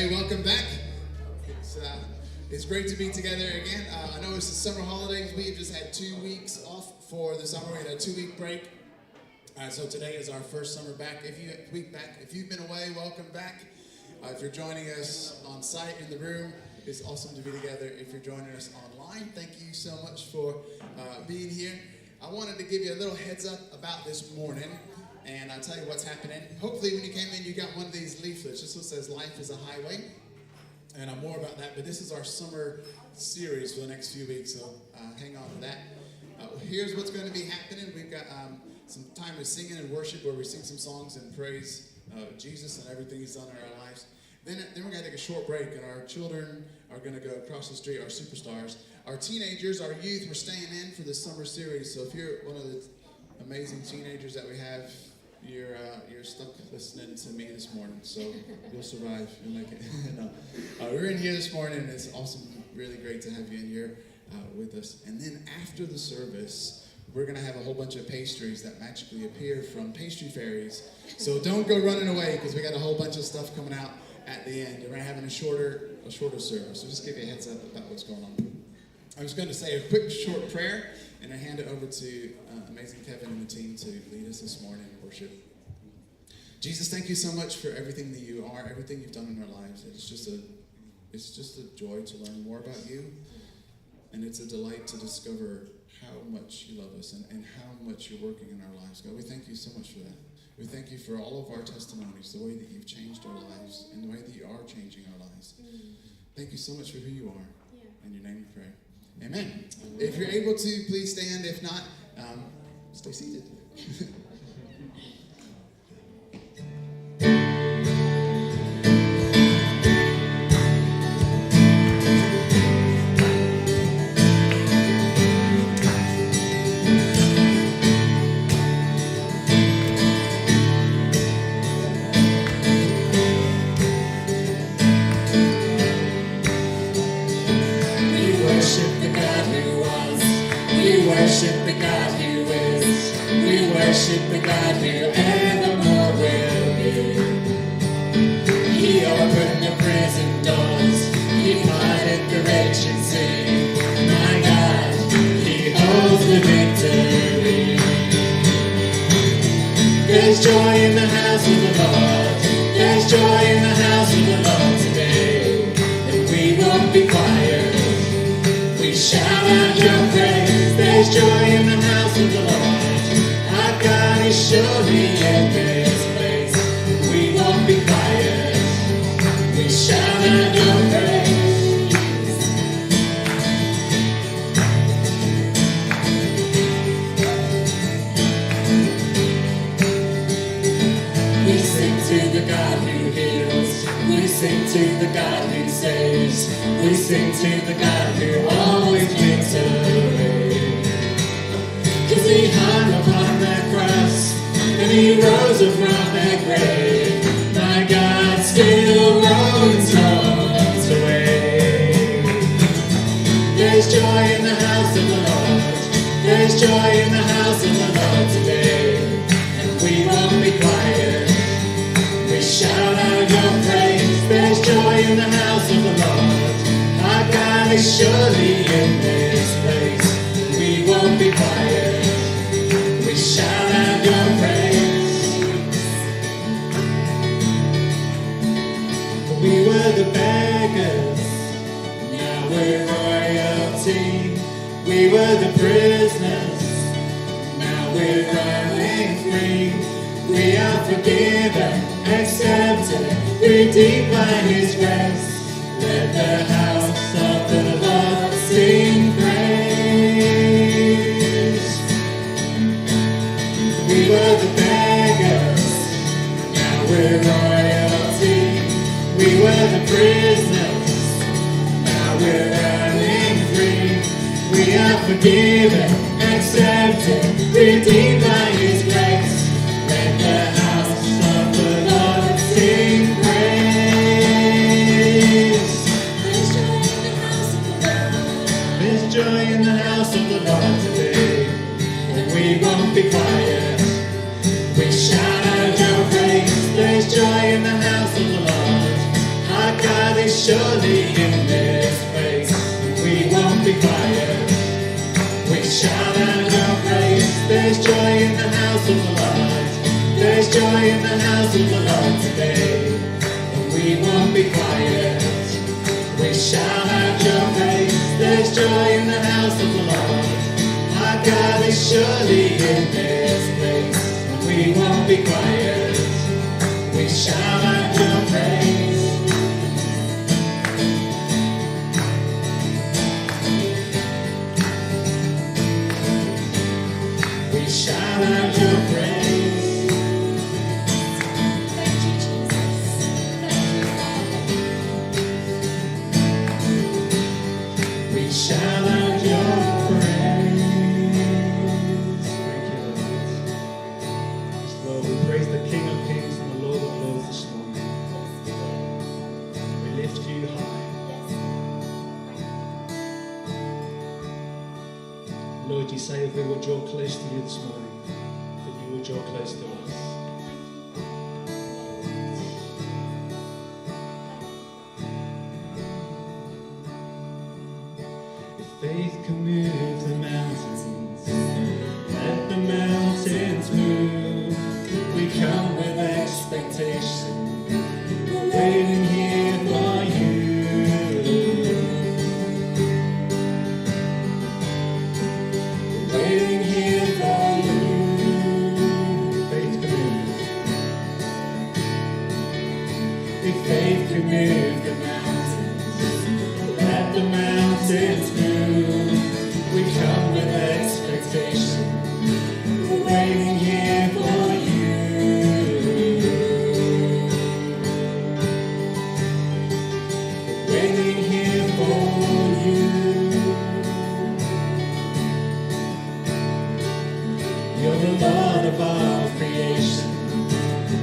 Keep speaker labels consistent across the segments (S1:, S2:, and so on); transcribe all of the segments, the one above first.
S1: Hey, welcome back. It's great to be together again. I know it's the summer holidays. We've just had 2 weeks off for the summer. We had a 2-week break. So today is our first summer back. If you've been away, welcome back. If you're joining us on site in the room, it's awesome to be together. If you're joining us online, thank you so much for being here. I wanted to give you a little heads up about this morning, and I'll tell you what's happening. Hopefully when you came in, you got one of these leaflets. This one says Life is a Highway, and I'm more about that, but this is our summer series for the next few weeks, so hang on to that. Here's what's going to be happening. We've got some time of singing and worship where we sing some songs and praise Jesus and everything he's done in our lives. Then we're going to take a short break, and our children are going to go across the street, our superstars. Our teenagers, our youth, we're staying in for this summer series. So if you're one of the amazing teenagers that we have, you're stuck listening to me this morning. So you'll survive. You'll make it. No. We're in here this morning, and it's awesome, really great to have you in here with us. And then after the service, we're going to have a whole bunch of pastries that magically appear from pastry fairies. So don't go running away, because we got a whole bunch of stuff coming out at the end. We're having a shorter service. So just give you a heads up about what's going on. I was going to say a quick short prayer, and I hand it over to amazing Kevin and the team to lead us this morning in worship. Jesus, thank you so much for everything that you are, everything you've done in our lives. It's just a joy to learn more about you, and it's a delight to discover how much you love us and how much you're working in our lives. God, we thank you so much for that. We thank you for all of our testimonies, the way that you've changed our lives, and the way that you are changing our lives. Thank you so much for who you are. In your name we pray. Amen. If you're able to, please stand. If not, stay seated.
S2: Worship the God who is. We worship the God who evermore will be. He opened the prison doors. He parted the raging sea. My God, he holds the victory. There's joy in the house of the Lord. There's joy in the house of the Lord today. And we won't be quiet. We shout out your praise. There's joy in the house of the Lord. Our God is surely in this place. We won't be quiet. We shout out your praise. We sing to the God who heals. We sing to the God who saves. We sing to the God who always makes a way. 'Cause he hung upon the cross, and he rose up from the grave. My God still rolling stones away. There's joy in the house of the Lord. There's joy in the house of the Lord today. And we won't be quiet. We shout out your praise. There's joy in the house of the Lord. Our God is surely in this place. We won't be quiet. We shout out your praise. We were the beggars, now we're royalty. We were the prisoners, now we're running free. We are forgiven, accepted, redeemed by his grace. Let the house of the Lord sing praise. We were the beggars, now we're royalty. We were the prisoners, now we're running free. We are forgiven, accepted, redeemed by his grace. Let the house of the Lord sing praise. There's joy in the house of the Lord today, and we won't be quiet. We shout out your praise. There's joy in the house of the Lord. Our God surely in this place. We won't be quiet. We shout out your praise. There's joy in the house of the Lord. There's joy in the house of the Lord today. And we won't be quiet. We shout out your praise. There's joy in the house of the Lord. Our God is surely in this place. And we won't be quiet. We shout out your praise. We shout out your praise.
S3: Thank you, Jesus. Thank you, Father.
S2: We shout out your praise. Thank you, Lord. Lord, we praise the King of Kings and the Lord of Lords this morning. We lift you high. Lord, you say if we will draw close to you this morning, that you will draw close to us. If faith can move the mountains, let the mountains move. We come with expectation, we're waiting here for you. Waiting here for you. Faith can move. If faith can move the mountains, let the mountains move. We come with expectation. We're waiting here for you. We're waiting here for you. You're the Lord of all creation,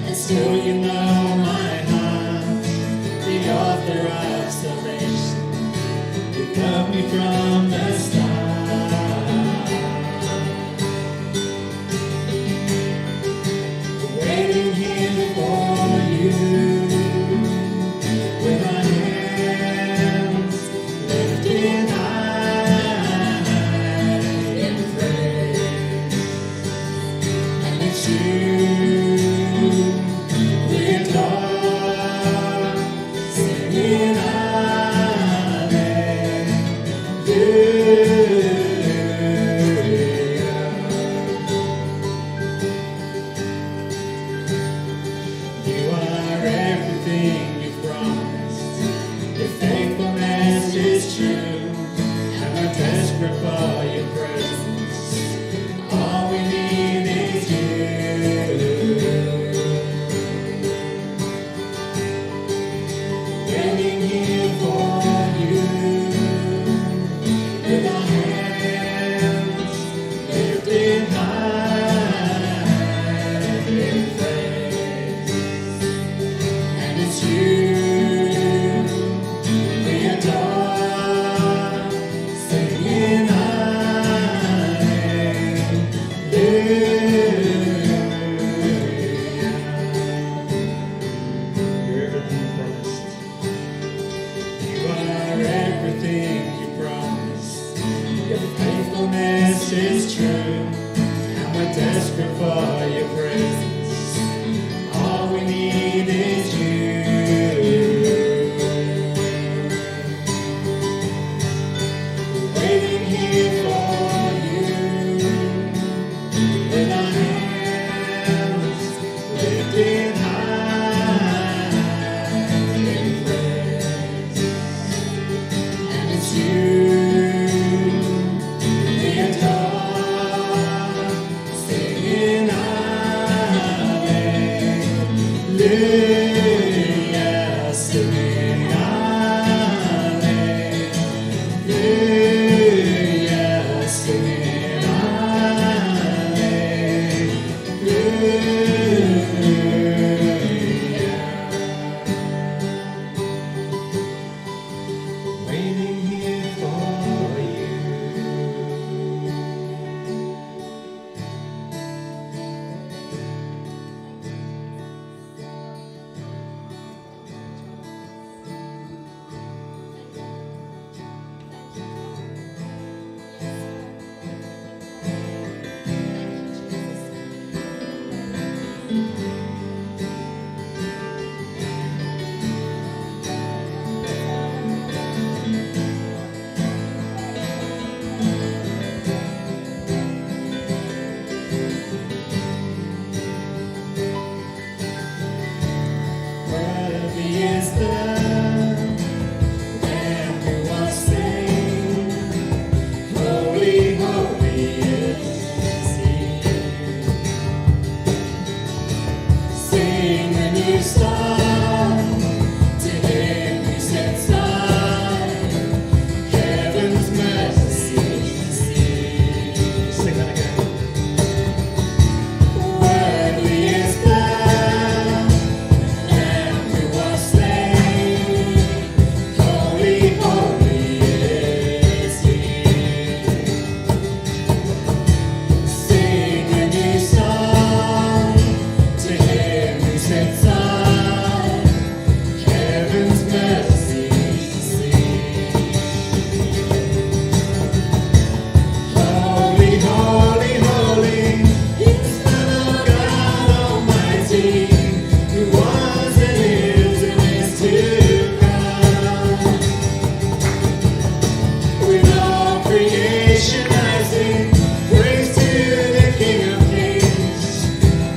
S2: and still you know my heart, the author of salvation. You love me from the start. We're waiting here for you, with our hands lifted high in praise. And it's you we adore, singing hallelujah. You are everything you promised. Your faithfulness is true, and we're desperate for your presence. All we need is you. Waiting here for you, with our hands lifted high in praise. And it's you we adore, singing everything you promised. Your faithfulness is true, and we're desperate for your presence. All we need is you. We're waiting here for you, with our hands lifted high in praise. And it's you we adore, singing hallelujah, singing hallelujah, singing hallelujah. Waiting here for you. Worthy is the Lamb who was slain. Holy, holy is He. Sing a new song to Him who sits high. Heaven's mercy see. Sing that again. Worthy is the Lamb who was slain. Holy, holy is He. Sing a new song to Him who sits high. Heaven's mercy see. Holy, holy, holy is the Lord God Almighty, who was and is to come. With all creation I sing praise to the King of Kings.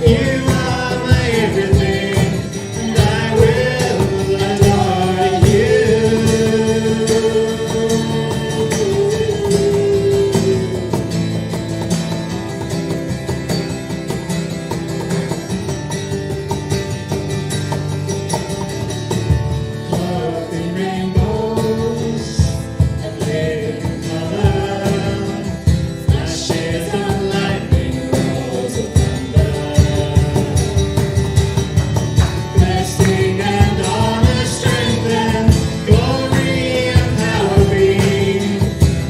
S2: You are my everything, and I will adore you. Clothed in rainbows of living color, flashes of lightning, rolls of thunder. Blessing and honor, strength and glory and power be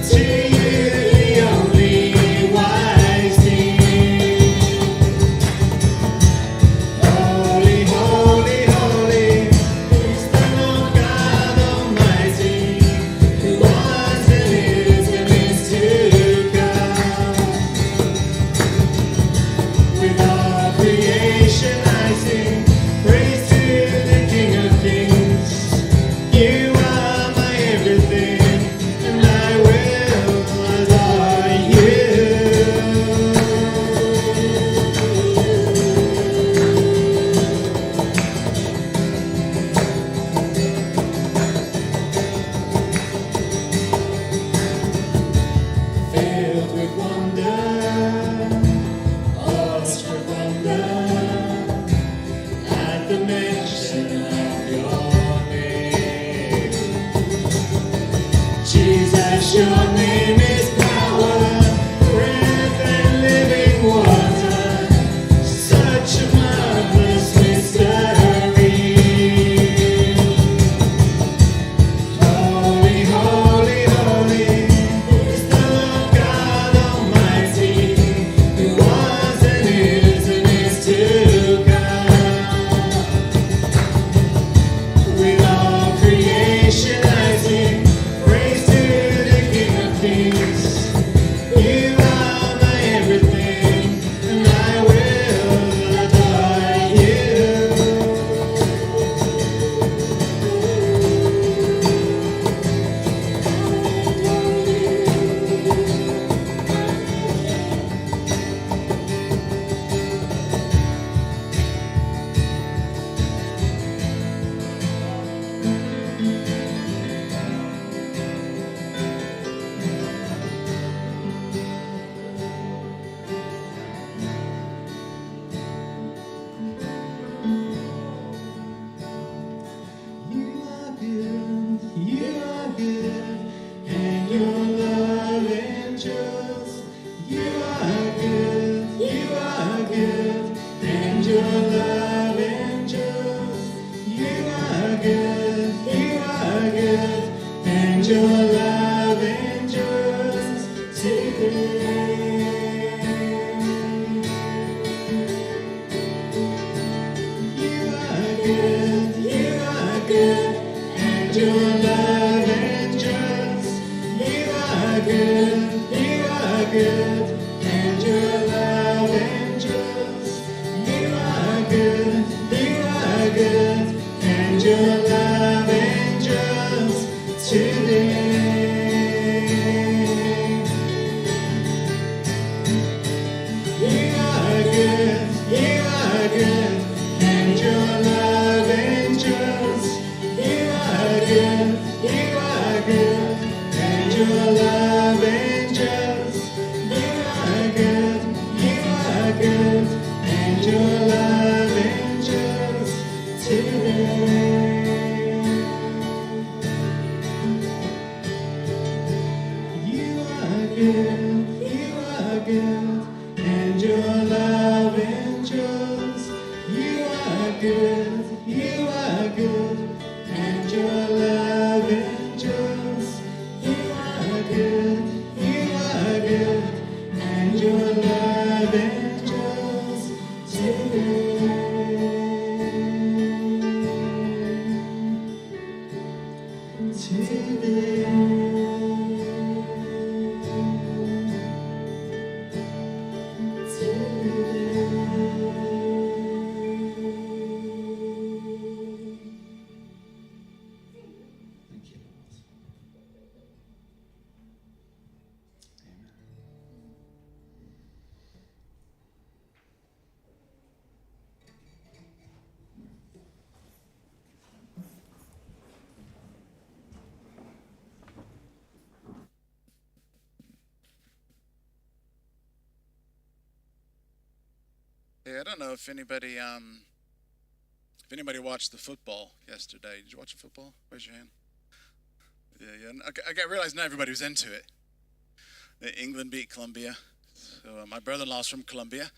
S2: to you, the only wise King. Holy, holy, holy is the Lord God Almighty, who was and is to come. With all creation I sing praise to the King of Kings. You are my everything, and I will adore you. Filled with wonder, awestruck wonder, at the mention of your name. Jesus, your name is power, breath and living water, such a marvelous mystery. Holy, holy, holy is the Lord God Almighty, who was and is to come. With all creation I sing praise to the King of Kings. You are my everything, and I will adore you. You are good, and your love endures. You are good, and your love endures. You are good, and your love endures today. You are good, and your love endures. You are good, and your love endures. You are are good, and your love endures. You are good, you are good, and your love endures. You are good, and your love endures today. You are good, and your love endures. You are good, and your love endures. You are good, and your love endures
S4: Hey, I don't know if anybody watched the football yesterday. Did you watch the football? Raise your hand. Yeah. I realized not everybody was into it. England beat Colombia. So my brother-in-law's from Colombia.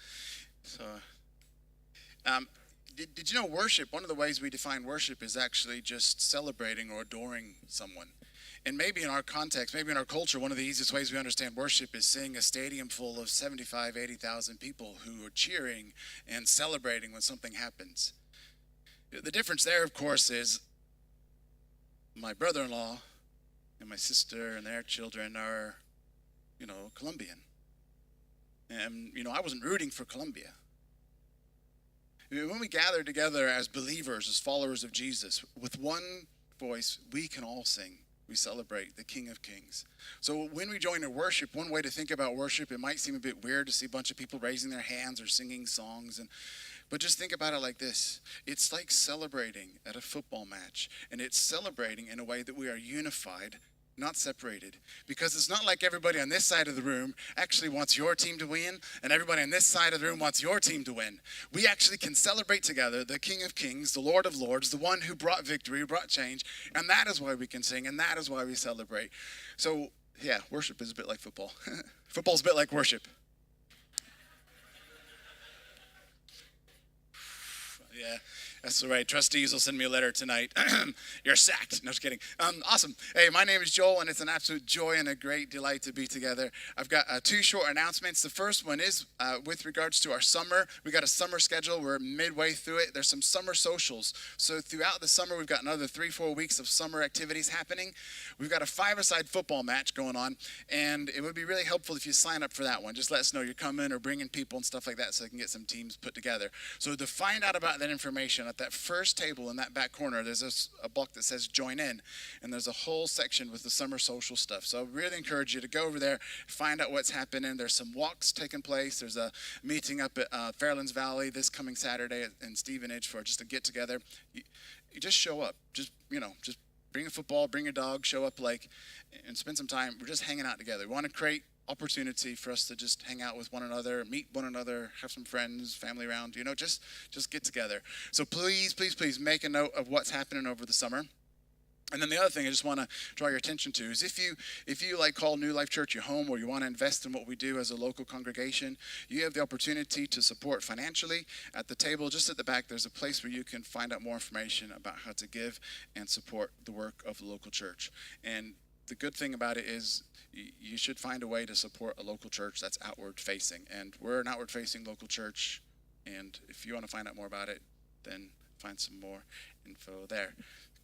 S4: So, did you know worship? One of the ways we define worship is actually just celebrating or adoring someone. And maybe in our context, maybe in our culture, one of the easiest ways we understand worship is seeing a stadium full of 75, 80,000 people who are cheering and celebrating when something happens. The difference there, of course, is my brother-in-law and my sister and their children are, Colombian. And, I wasn't rooting for Colombia. When we gather together as believers, as followers of Jesus, with one voice, we can all sing. We celebrate the King of Kings. So when we join in worship, one way to think about worship, it might seem a bit weird to see a bunch of people raising their hands or singing songs, but just think about it like this. It's like celebrating at a football match, and it's celebrating in a way that we are unified, not separated, because it's not like everybody on this side of the room actually wants your team to win and everybody on this side of the room wants your team to win. We actually can celebrate together the King of Kings, the Lord of Lords, the one who brought victory, who brought change, and that is why we can sing, and that is why we celebrate. So yeah, worship is a bit like football. Football's a bit like worship. Yeah, that's all right. Trustees will send me a letter tonight. You're sacked. No, just kidding. Awesome. Hey, my name is Joel, and it's an absolute joy and a great delight to be together. I've got two short announcements. The first one is with regards to our summer. We got a summer schedule. We're midway through it. There's some summer socials. So throughout the summer, we've got another 3-4 weeks of summer activities happening. We've got a 5-a-side football match going on, and it would be really helpful if you sign up for that one. Just let us know you're coming or bringing people and stuff like that so I can get some teams put together. So to find out about that information, at that first table in that back corner, there's a block that says join in, and there's a whole section with the summer social stuff. So I really encourage you to go over there, find out what's happening. There's some walks taking place. There's a meeting up at Fairlands Valley this coming Saturday in Stevenage for just a get together. You just show up. Just bring a football, bring your dog, show up and spend some time. We're just hanging out together. We want to create opportunity for us to just hang out with one another, meet one another, have some friends, family around, just get together. So please make a note of what's happening over the summer. And then the other thing I just want to draw your attention to is if you call New Life Church your home, or you want to invest in what we do as a local congregation, you have the opportunity to support financially. At the table just at the back, there's a place where you can find out more information about how to give and support the work of the local church. And the good thing about it is you should find a way to support a local church that's outward facing. And we're an outward facing local church. And if you want to find out more about it, then find some more info there.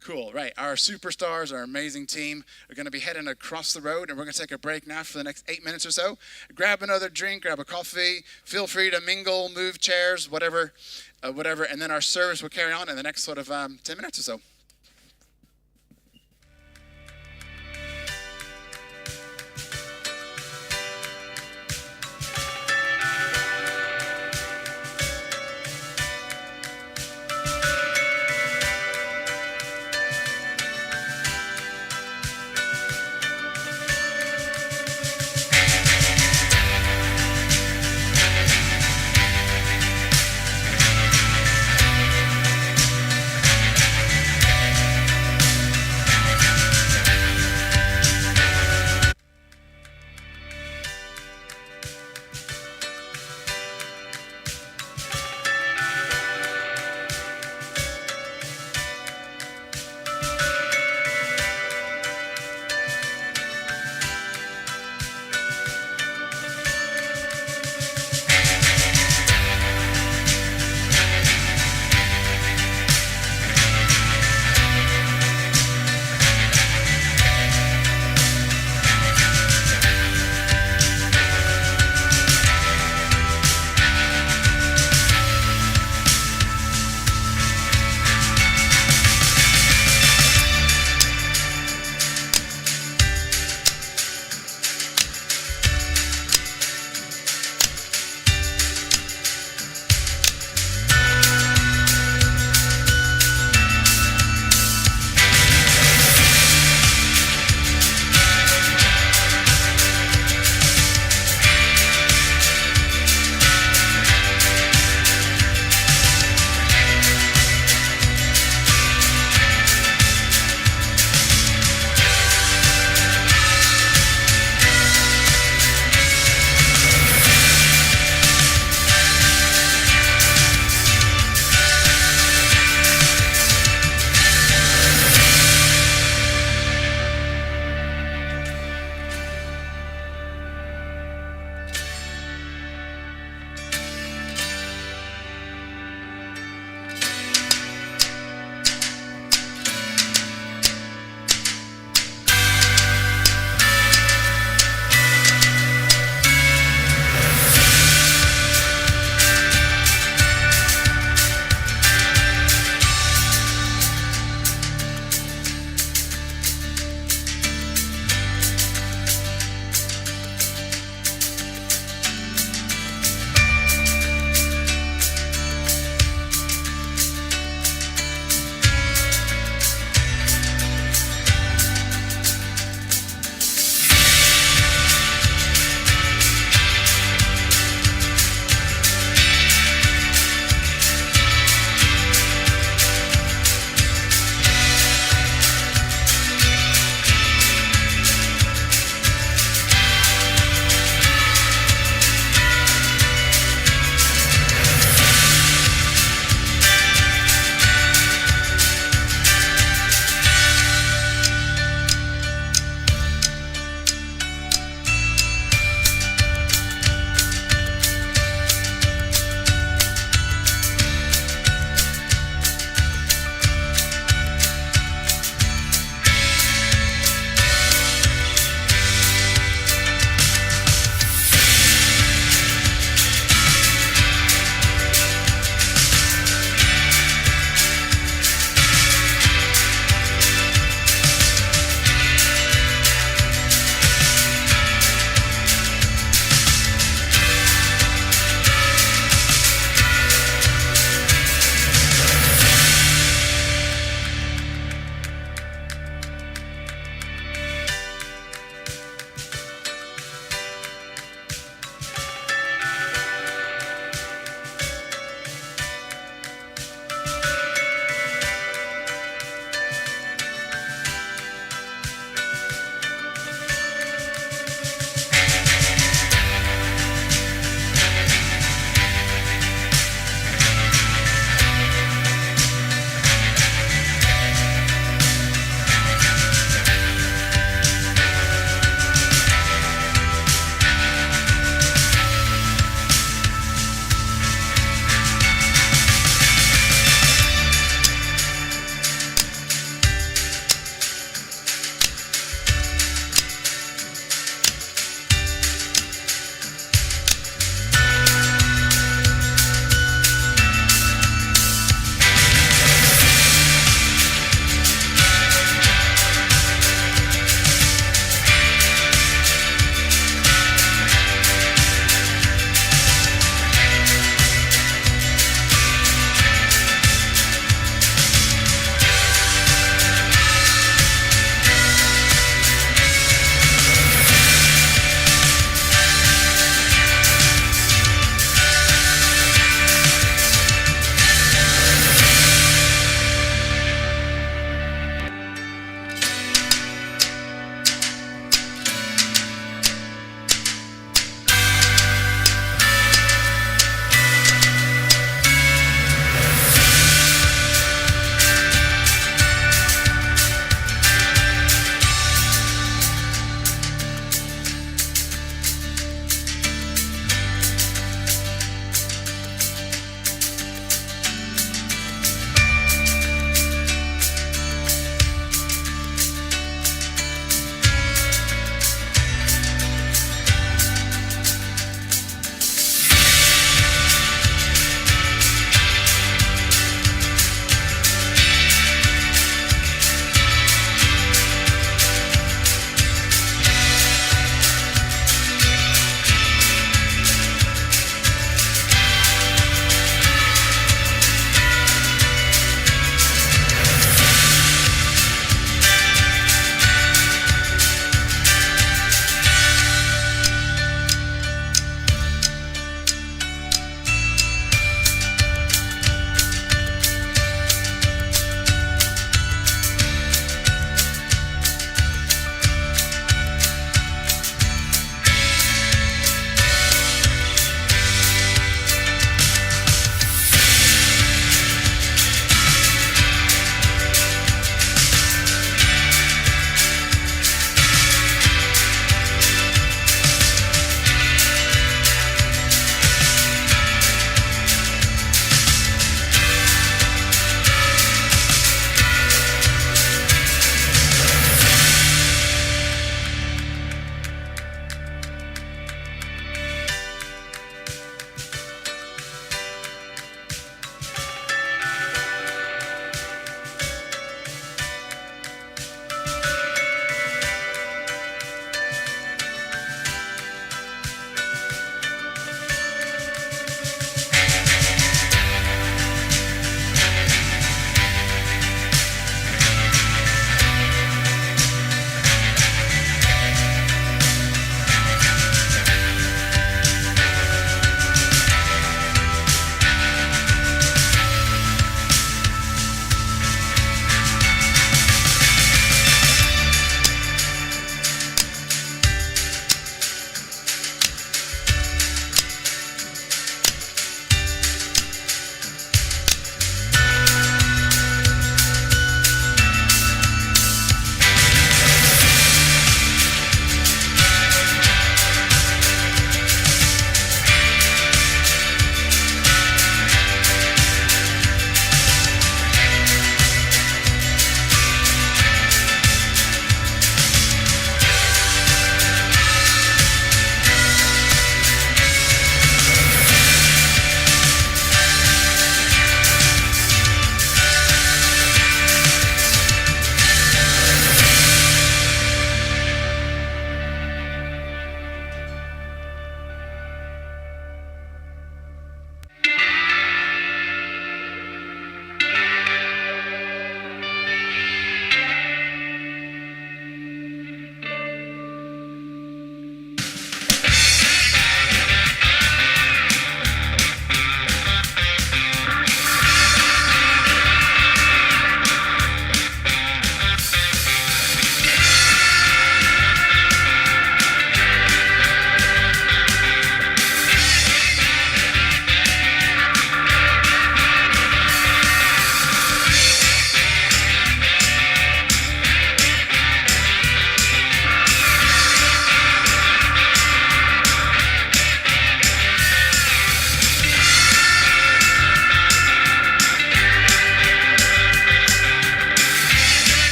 S4: Cool, right. Our superstars, our amazing team, are going to be heading across the road, and we're going to take a break now for the next 8 minutes or so. Grab another drink, grab a coffee. Feel free to mingle, move chairs, whatever. And then our service will carry on in the next sort of 10 minutes or so.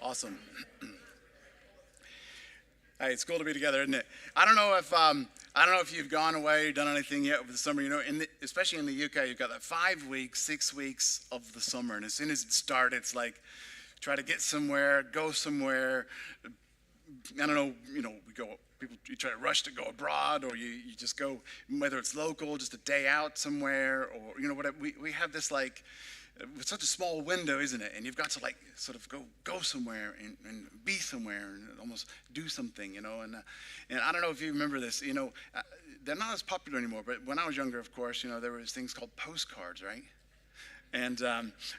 S4: Awesome. Hey, it's cool to be together, isn't it? I don't know if you've gone away, done anything yet over the summer. You know, especially in the UK, you've got that 5 weeks, 6 weeks of the summer, and as soon as it starts, it's like try to get somewhere, go somewhere. I don't know. You know, you try to rush to go abroad, or you just go, whether it's local, just a day out somewhere, or you know whatever. We have this like. It's such a small window, isn't it? And you've got to like sort of go somewhere and be somewhere and almost do something, you know. And I don't know if you remember this, you know, they're not as popular anymore. But when I was younger, of course, you know, there was things called postcards, right? And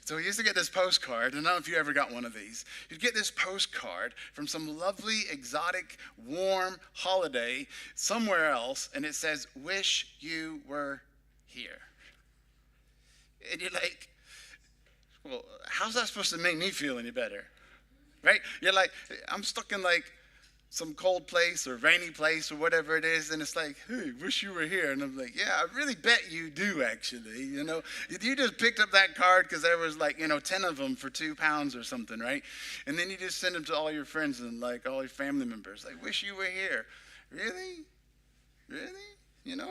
S4: so we used to get this postcard, and I don't know if you ever got one of these. You'd get this postcard from some lovely, exotic, warm holiday somewhere else, and it says, "Wish you were here." And you're like, well, how's that supposed to make me feel any better? Right? You're like, I'm stuck in like some cold place or rainy place or whatever it is, and it's like, hey, wish you were here. And I'm like, yeah, I really bet you do, actually. You know, you just picked up that card because there was like, you know, 10 of them for £2 or something, right? And then you just send them to all your friends and like all your family members, like, wish you were here. Really? You know,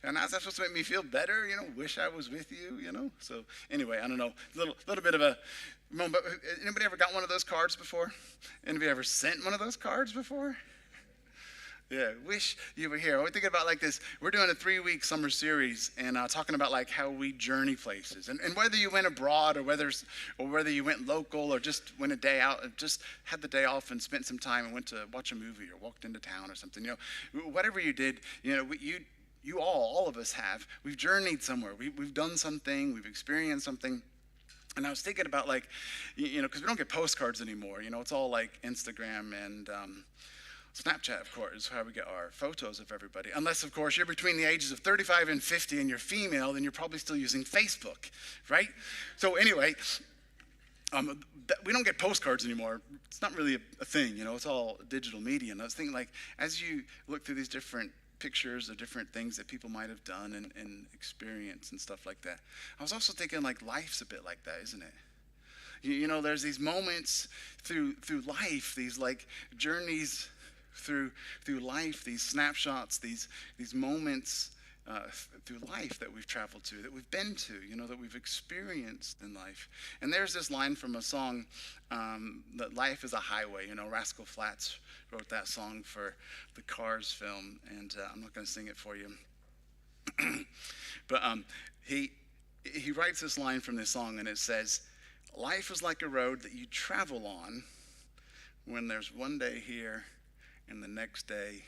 S4: and how's that supposed to make me feel better? You know, wish I was with you, you know. So anyway, I don't know, little bit of a moment. But anybody ever got one of those cards before? Anybody ever sent one of those cards before? Yeah, wish you were here. We're thinking about like this. We're doing a 3-week summer series and talking about like how we journey places, and whether you went abroad or whether you went local or just went a day out and just had the day off and spent some time and went to watch a movie or walked into town or something. You know, whatever you did, you know, you all of us have. We've journeyed somewhere. We've done something. We've experienced something. And I was thinking about like, you know, because we don't get postcards anymore. You know, it's all like Instagram and Snapchat, of course, is how we get our photos of everybody. Unless, of course, you're between the ages of 35 and 50 and you're female, then you're probably still using Facebook, right? So anyway, we don't get postcards anymore. It's not really a thing, you know. It's all digital media. And I was thinking, like, as you look through these different pictures of different things that people might have done and experienced and stuff like that, I was also thinking, like, life's a bit like that, isn't it? You know, there's these moments through life, these, like, journeys through life, these snapshots, these moments through life that we've traveled to, that we've been to, you know, that we've experienced in life. And there's this line from a song that life is a highway. You know, Rascal Flatts wrote that song for the Cars film, and I'm not going to sing it for you. But he writes this line from this song, and it says, "Life is like a road that you travel on when there's one day here and the next day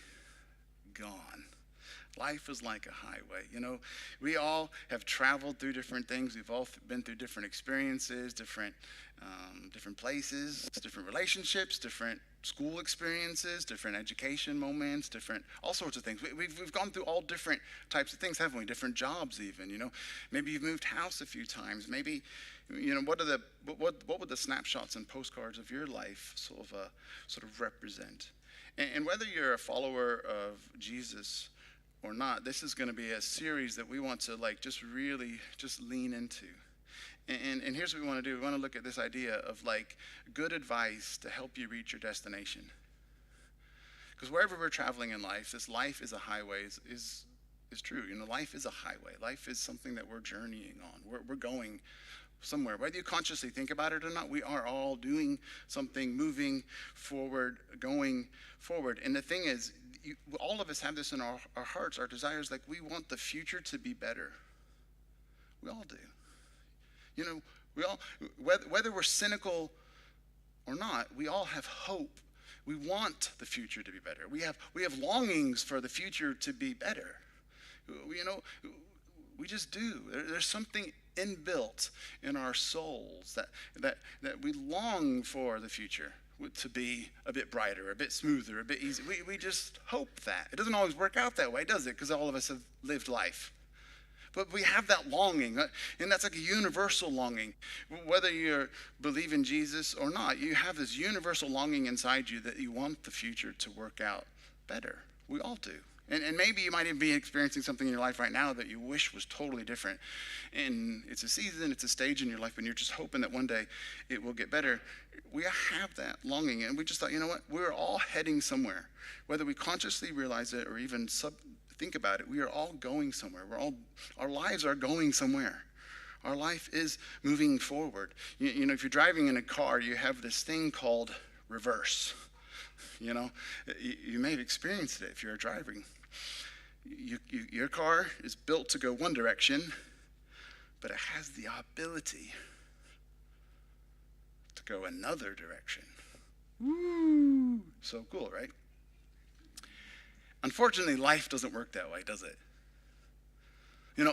S4: gone." Life is like a highway. You know, we all have traveled through different things. We've all been through different experiences, different places, different relationships, different school experiences, different education moments, different all sorts of things. We've gone through all different types of things, haven't we? Different jobs, even. You know, maybe you've moved house a few times. Maybe, you know, what would the snapshots and postcards of your life sort of represent? And whether you're a follower of Jesus or not, this is going to be a series that we want to like just really just lean into. And here's what we want to do. We want to look at this idea of like good advice to help you reach your destination. Because wherever we're traveling in life, this life is a highway is true. You know, life is a highway. Life is something that we're journeying on. We're going somewhere. Whether you consciously think about it or not, we are all doing something, moving forward, going forward. And the thing is, all of us have this in our hearts, our desires, like we want the future to be better. We all do. You know, we all, whether we're cynical or not, we all have hope. We want the future to be better. We have longings for the future to be better. You know, we just do. There's something inbuilt in our souls that we long for the future to be a bit brighter, a bit smoother, a bit easier. We just hope that. It doesn't always work out that way, does it? Because all of us have lived life. But we have that longing, and that's like a universal longing. Whether you believe in Jesus or not, you have this universal longing inside you that you want the future to work out better. We all do. And maybe you might even be experiencing something in your life right now that you wish was totally different. And it's a season, it's a stage in your life, and you're just hoping that one day it will get better. We have that longing, and we just thought, you know what? We're all heading somewhere. Whether we consciously realize it or even think about it, we are all going somewhere. Our lives are going somewhere. Our life is moving forward. You know, if you're driving in a car, you have this thing called reverse. You know, you may have experienced it if you're driving. Your car is built to go one direction, but it has the ability to go another direction. Woo! So cool, right? Unfortunately, life doesn't work that way, does it? You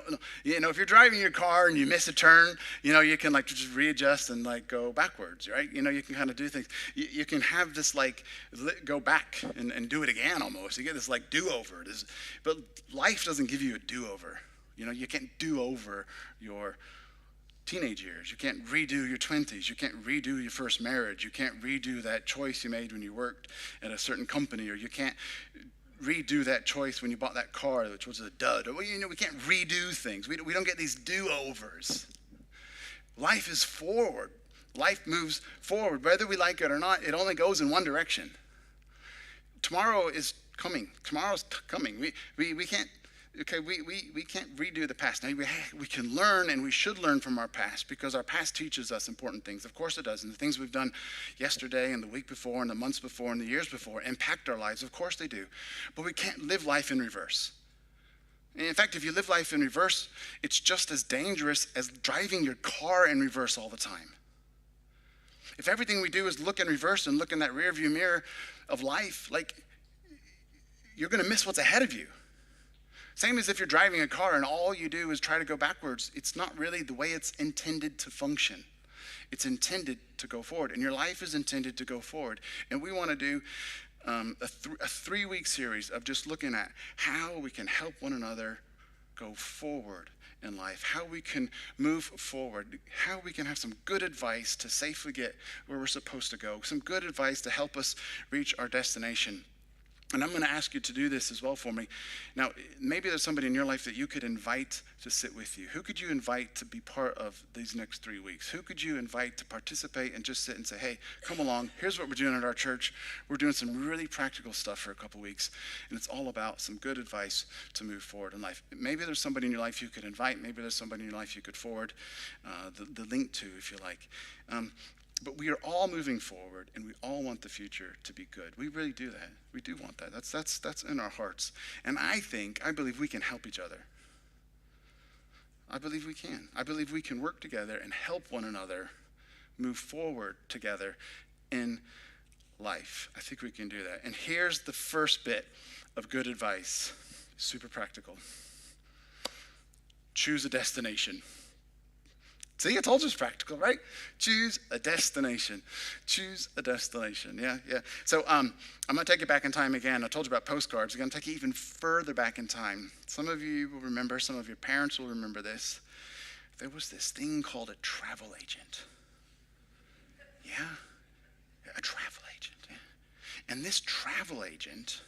S4: know, if you're driving your car and you miss a turn, you know, you can like just readjust and like go backwards, right? You know, you can kind of do things. You can have this like go back and do it again almost. You get this like do-over. But life doesn't give you a do-over. You know, you can't do over your teenage years. You can't redo your 20s. You can't redo your first marriage. You can't redo that choice you made when you worked at a certain company, or you can't redo that choice when you bought that car, which was a dud. Or, you know, we can't redo things. We don't get these do-overs. Life is forward. Life moves forward. Whether we like it or not, it only goes in one direction. Tomorrow is coming. Tomorrow's coming. We can't. Okay, we can't redo the past. Now, we can learn, and we should learn from our past, because our past teaches us important things. Of course it does. And the things we've done yesterday and the week before and the months before and the years before impact our lives. Of course they do. But we can't live life in reverse. In fact, if you live life in reverse, it's just as dangerous as driving your car in reverse all the time. If everything we do is look in reverse and look in that rearview mirror of life, like, you're going to miss what's ahead of you. Same as if you're driving a car and all you do is try to go backwards. It's not really the way it's intended to function. It's intended to go forward, and your life is intended to go forward. And we want to do a 3-week series of just looking at how we can help one another go forward in life, how we can move forward, how we can have some good advice to safely get where we're supposed to go, some good advice to help us reach our destination. And I'm going to ask you to do this as well for me. Now, maybe there's somebody in your life that you could invite to sit with you. Who could you invite to be part of these next 3 weeks? Who could you invite to participate and just sit and say, hey, come along. Here's what we're doing at our church. We're doing some really practical stuff for a couple weeks, and it's all about some good advice to move forward in life. Maybe there's somebody in your life you could invite. Maybe there's somebody in your life you could forward the link to, if you like. But we are all moving forward, and we all want the future to be good. We really do that. We do want that. That's in our hearts. And I believe we can help each other. I believe we can. I believe we can work together and help one another move forward together in life. I think we can do that. And here's the first bit of good advice. Super practical. Choose a destination. See, I told you it's practical, right? Choose a destination. Choose a destination. Yeah. So I'm going to take you back in time again. I told you about postcards. I'm going to take you even further back in time. Some of you will remember, some of your parents will remember this. There was this thing called a travel agent. Yeah? A travel agent. Yeah. And this travel agent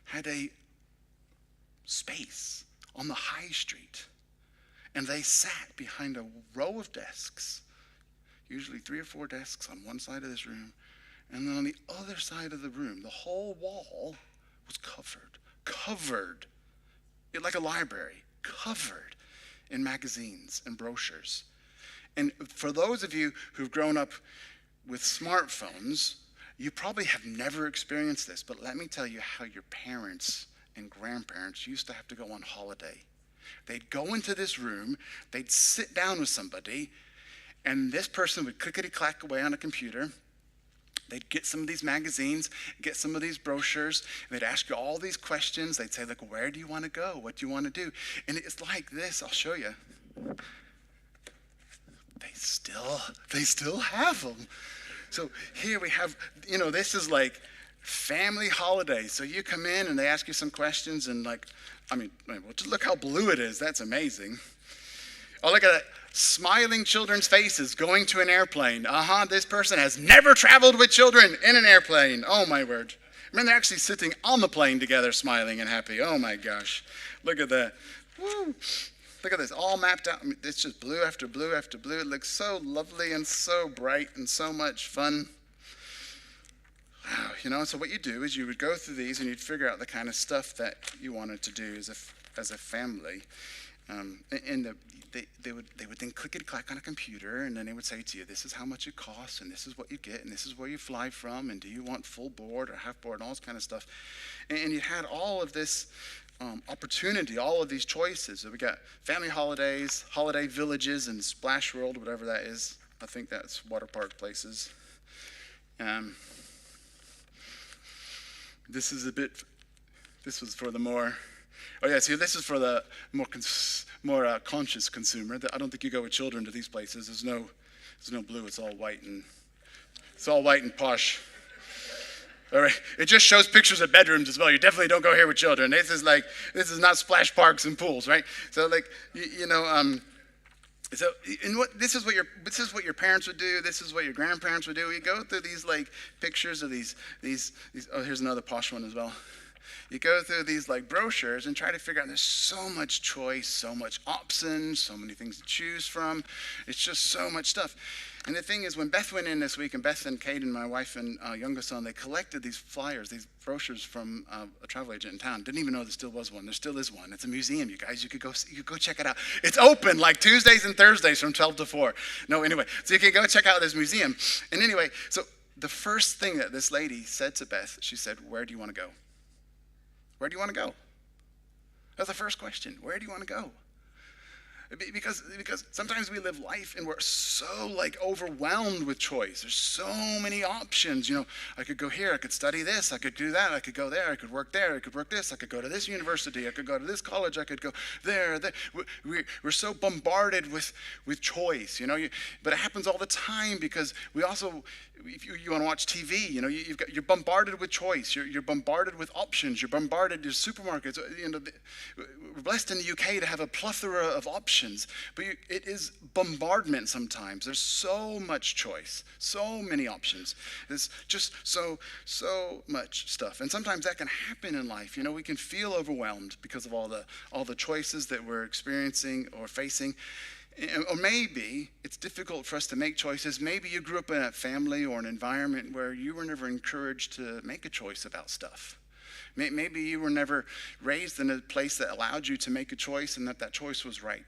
S4: had a space on the high street. And they sat behind a row of desks, usually 3 or 4 desks on one side of this room. And then on the other side of the room, the whole wall was covered, like a library, covered in magazines and brochures. And for those of you who've grown up with smartphones, you probably have never experienced this, but let me tell you how your parents and grandparents used to have to go on holiday. They'd go into this room, they'd sit down with somebody, and this person would clickety-clack away on a computer. They'd get some of these magazines, get some of these brochures, and they'd ask you all these questions. They'd say, like, where do you want to go? What do you want to do? And it's like this. I'll show you. They still have them. So here we have, this is like family holiday. So you come in and they ask you some questions, and just look how blue it is. That's amazing. Oh, look at that. Smiling children's faces going to an airplane. This person has never traveled with children in an airplane. Oh, my word. I mean, they're actually sitting on the plane together, smiling and happy. Oh my gosh. Look at that. Woo. Look at this, all mapped out. I mean, it's just blue after blue after blue. It looks so lovely and so bright and so much fun. Wow, you know, so what you do is you would go through these and you'd figure out the kind of stuff that you wanted to do as a family. They would then click and clack on a computer, and then they would say to you, this is how much it costs, and this is what you get, and this is where you fly from, and do you want full board or half board, and all this kind of stuff. And you had all of this opportunity, all of these choices. So we got family holidays, holiday villages, and Splash World, whatever that is. I think that's water park places. This was for the more, this is for the more conscious consumer. I don't think you go with children to these places. There's no blue. It's all white and posh. All right. It just shows pictures of bedrooms as well. You definitely don't go here with children. This is not splash parks and pools, right? So this is what your parents would do. This is what your grandparents would do. You go through these like pictures of these. Oh, here's another posh one as well. You go through these like brochures and try to figure out. There's so much choice, so much options, so many things to choose from. It's just so much stuff. And the thing is, when Beth went in this week, and Beth and Kate and my wife and youngest son, they collected these flyers, these brochures from a travel agent in town. Didn't even know there still was one. There still is one. It's a museum, you guys. You could go check it out. It's open like Tuesdays and Thursdays from 12 to 4. No, anyway, so you can go check out this museum. And anyway, so the first thing that this lady said to Beth, she said, "Where do you want to go? Where do you want to go?" That's the first question. Where do you want to go? Because sometimes we live life and we're so like overwhelmed with choice. There's so many options. You know, I could go here, I could study this, I could do that, I could go there, I could work there, I could work this, I could go to this university, I could go to this college, I could go there. We're so bombarded with choice, you know. But it happens all the time because we also, if you want to watch TV, you know, you're bombarded with choice. You're bombarded with options. You're bombarded with supermarkets. You know, we're blessed in the UK to have a plethora of options, but it is bombardment sometimes. There's so much choice, so many options. There's just so much stuff, and sometimes that can happen in life. You know, we can feel overwhelmed because of all the choices that we're experiencing or facing. Or maybe it's difficult for us to make choices. Maybe you grew up in a family or an environment where you were never encouraged to make a choice about stuff. Maybe you were never raised in a place that allowed you to make a choice and that choice was right.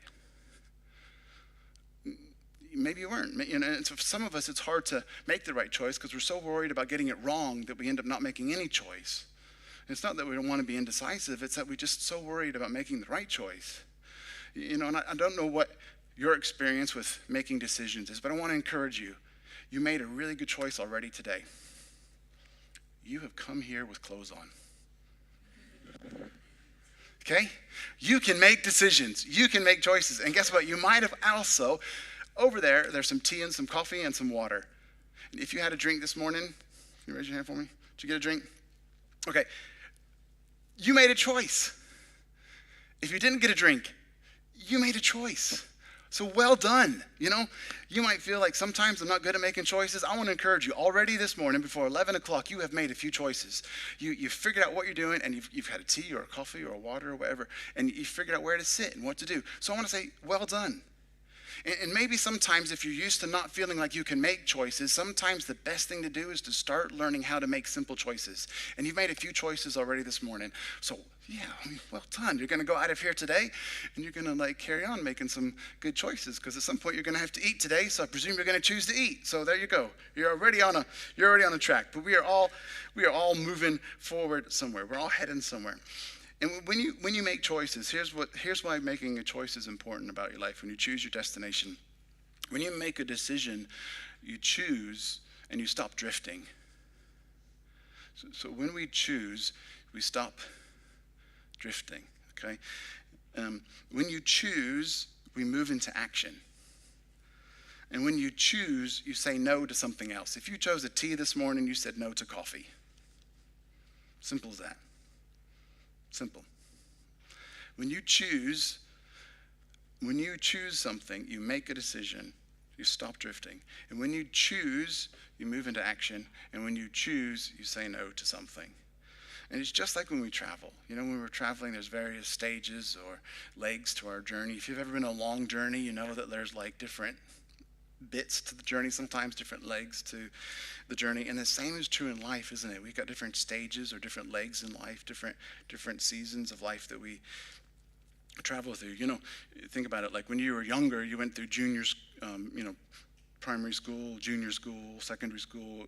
S4: Maybe you weren't. You know, and for some of us, it's hard to make the right choice because we're so worried about getting it wrong that we end up not making any choice. And it's not that we don't want to be indecisive. It's that we're just so worried about making the right choice. You know, and I don't know what your experience with making decisions is, but I want to encourage you. You made a really good choice already today. You have come here with clothes on. Okay? You can make decisions. You can make choices. And guess what? You might have also, over there's some tea and some coffee and some water. If you had a drink this morning, can you raise your hand for me? Did you get a drink? Okay. You made a choice. If you didn't get a drink, you made a choice. So well done. You know, you might feel like sometimes I'm not good at making choices. I want to encourage you. Already this morning, before 11 o'clock, you have made a few choices. You've figured out what you're doing, and you've had a tea or a coffee or a water or whatever, and you've figured out where to sit and what to do. So I want to say, well done. And maybe sometimes if you're used to not feeling like you can make choices, sometimes the best thing to do is to start learning how to make simple choices. And you've made a few choices already this morning. So yeah, well done. You're going to go out of here today and you're going to like carry on making some good choices because at some point you're going to have to eat today. So I presume you're going to choose to eat. So there you go. You're already on a track. But we are all moving forward somewhere. We're all heading somewhere. And when you make choices, here's why making a choice is important about your life. When you choose your destination, when you make a decision, you choose and you stop drifting. So when we choose, we stop drifting. Okay. When you choose, we move into action. And when you choose, you say no to something else. If you chose a tea this morning, you said no to coffee. Simple as that. Simple. When you choose something, you make a decision, you stop drifting. And when you choose, you move into action. And when you choose, you say no to something. And it's just like when we travel. When we're traveling, there's various stages or legs to our journey. If you've ever been on a long journey, you know that there's like different bits to the journey, sometimes different legs to the journey. And the same is true in life, isn't it? We've got different stages or different legs in life, different seasons of life that we travel through. Think about it. Like when you were younger, you went through juniors, primary school, junior school, secondary school.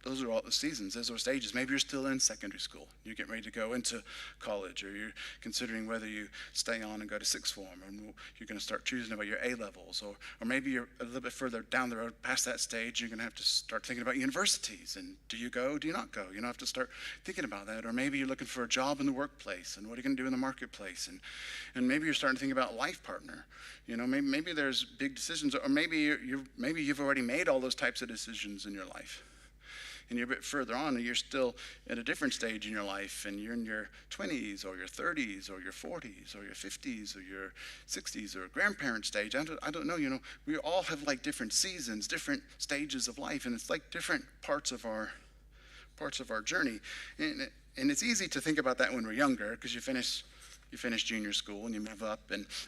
S4: Those are all the seasons. Those are stages. Maybe you're still in secondary school. You're getting ready to go into college, or you're considering whether you stay on and go to sixth form, and you're going to start choosing about your A-levels, or maybe you're a little bit further down the road past that stage. You're going to have to start thinking about universities, and do you go, do you not go? Have to start thinking about that. Or maybe you're looking for a job in the workplace, and what are you going to do in the marketplace? And maybe you're starting to think about a life partner. Maybe there's big decisions, or maybe you've already made all those types of decisions in your life. And you're a bit further on, and you're still at a different stage in your life, and you're in your 20s or your 30s or your 40s or your 50s or your 60s or grandparent stage. I don't know. We all have like different seasons, different stages of life, and it's like different parts of our journey. And it's easy to think about that when we're younger, because you finish junior school and you move up,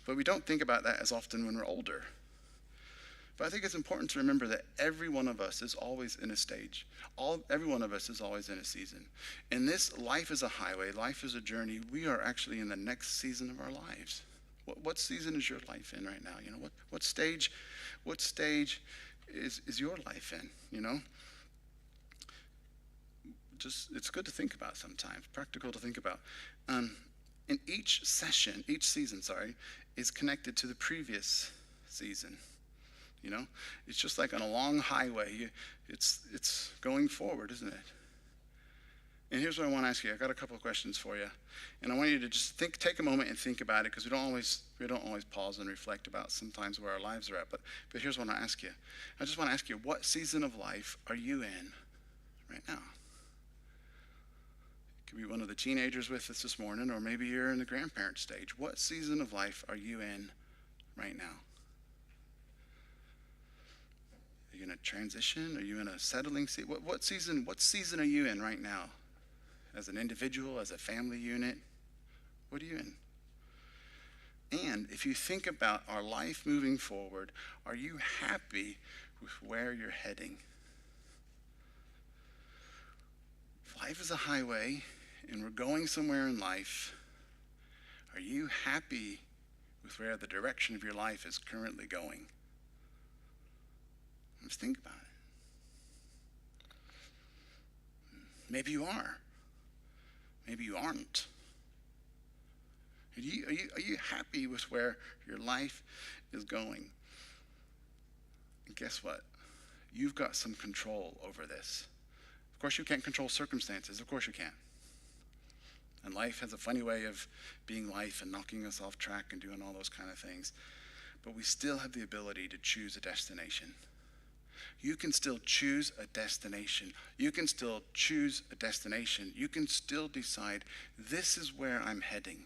S4: but we don't think about that as often when we're older. But I think it's important to remember that every one of us is always in a stage. Every one of us is always in a season. And this life is a highway, life is a journey. We are actually in the next season of our lives. What season is your life in right now? What stage is your life in? It's good to think about sometimes, practical to think about. And each season, is connected to the previous season. It's just like on a long highway. It's going forward, isn't it? And here's what I want to ask you. I got a couple of questions for you, and I want you to just take a moment and think about it, because we don't always pause and reflect about sometimes where our lives are at. But here's what I want to ask you. I just want to ask you, what season of life are you in right now? It could be one of the teenagers with us this morning, or maybe you're in the grandparent stage. What season of life are you in right now? Are you in a transition? Are you in a settling season? What season are you in right now? As an individual, as a family unit? What are you in? And if you think about our life moving forward, are you happy with where you're heading? If life is a highway and we're going somewhere in life, are you happy with where the direction of your life is currently going? Let's think about it. Maybe you are. Maybe you aren't. Are you happy with where your life is going? And guess what? You've got some control over this. Of course, you can't control circumstances. Of course you can't. And life has a funny way of being life and knocking us off track and doing all those kind of things. But we still have the ability to choose a destination. You can still choose a destination. You can still choose a destination. You can still decide, this is where I'm heading.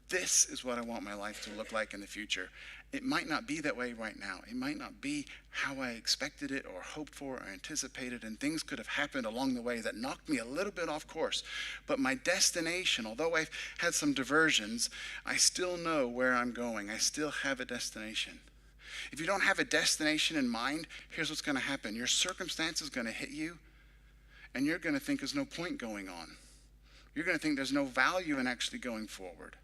S4: This is what I want my life to look like in the future. It might not be that way right now. It might not be how I expected it or hoped for or anticipated, and things could have happened along the way that knocked me a little bit off course. But my destination, although I've had some diversions, I still know where I'm going. I still have a destination. If you don't have a destination in mind, here's what's going to happen. Your circumstance is going to hit you, and you're going to think there's no point going on. You're going to think there's no value in actually going forward.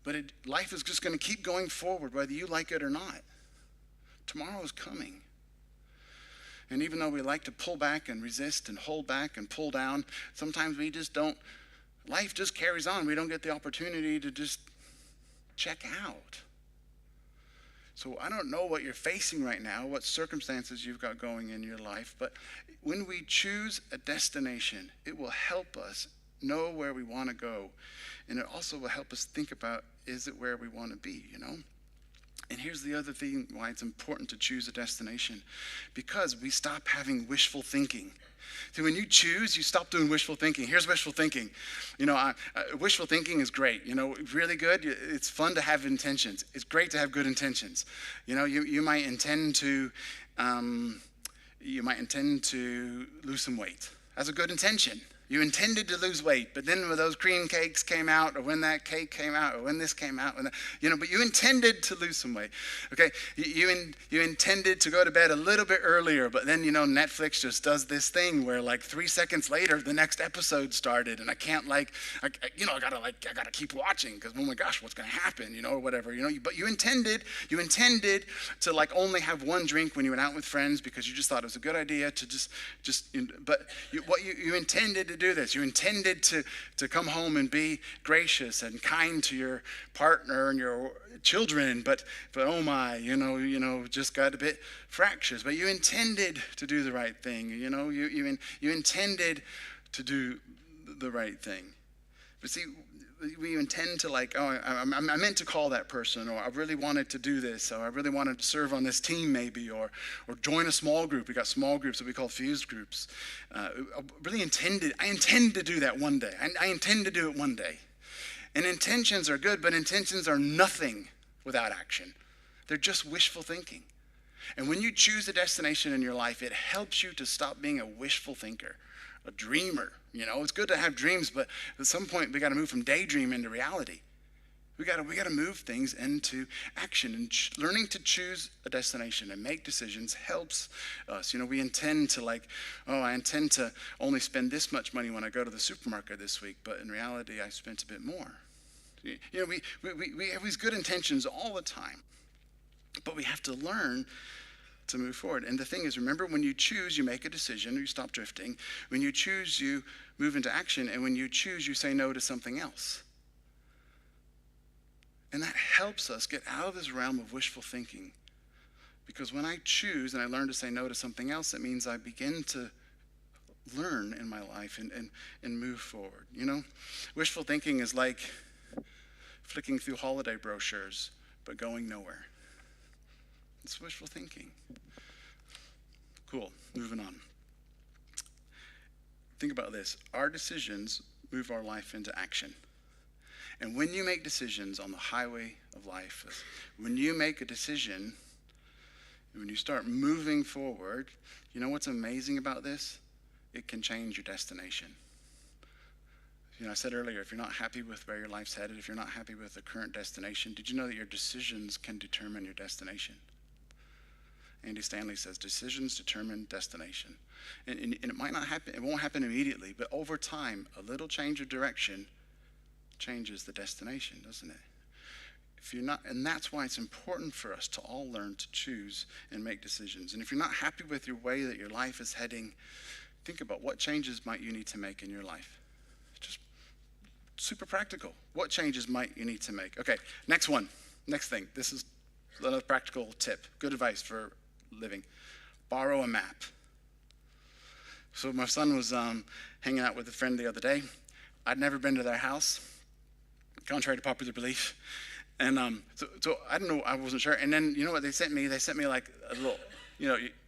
S4: But life is just going to keep going forward, whether you like it or not. Tomorrow is coming. And even though we like to pull back and resist and hold back and pull down, sometimes we just don't. Life just carries on. We don't get the opportunity to just check out. So I don't know what you're facing right now, what circumstances you've got going in your life, but when we choose a destination, it will help us know where we want to go. And it also will help us think about, is it where we want to be, And here's the other thing why it's important to choose a destination. Because we stop having wishful thinking. So when you choose, you stop doing wishful thinking. Here's wishful thinking. Wishful thinking is great. Really good. It's fun to have intentions. It's great to have good intentions. You might intend to lose some weight. as a good intention. You intended to lose weight, but then when those cream cakes came out, or when that cake came out, or when this came out, but you intended to lose some weight, okay? You intended to go to bed a little bit earlier, but then, Netflix just does this thing where 3 seconds later, the next episode started, and I can't I gotta keep watching because, oh my gosh, what's gonna happen, or whatever, but you intended to only have one drink when you went out with friends because you just thought it was a good idea to you intended to do this. You intended to come home and be gracious and kind to your partner and your children, but oh my, just got a bit fractious. But you intended to do the right thing. You intended to do the right thing. But see, we intend to I meant to call that person, or I really wanted to do this, or I really wanted to serve on this team maybe, or join a small group. We got small groups that we call fused groups. I intend to do that one day. I intend to do it one day. And intentions are good, but intentions are nothing without action. They're just wishful thinking. And when you choose a destination in your life, it helps you to stop being a wishful thinker, a dreamer. It's good to have dreams, but at some point we got to move from daydream into reality. We got to move things into action, and learning to choose a destination and make decisions helps us. We intend to I intend to only spend this much money when I go to the supermarket this week, but in reality I spent a bit more. We have these good intentions all the time, but we have to learn to move forward. And the thing is, remember, when you choose, you make a decision, or you stop drifting. When you choose, you move into action. And when you choose, you say no to something else. And that helps us get out of this realm of wishful thinking. Because when I choose and I learn to say no to something else, it means I begin to learn in my life and move forward. Wishful thinking is like flicking through holiday brochures, but going nowhere. It's wishful thinking. Cool, moving on. Think about this. Our decisions move our life into action. And when you make decisions on the highway of life, when you make a decision, when you start moving forward, you know what's amazing about this? It can change your destination. I said earlier, if you're not happy with where your life's headed, if you're not happy with the current destination, did you know that your decisions can determine your destination? Andy Stanley says, decisions determine destination. And it might not happen, it won't happen immediately, but over time, a little change of direction changes the destination, doesn't it? And that's why it's important for us to all learn to choose and make decisions. And if you're not happy with your way that your life is heading, think about what changes might you need to make in your life. Just super practical. What changes might you need to make? Okay, next thing. This is another practical tip. Good advice for living. Borrow a map. So my son was hanging out with a friend the other day. I'd never been to their house, contrary to popular belief. And so I don't know, I wasn't sure. And then, you know what they sent me? They sent me like a little,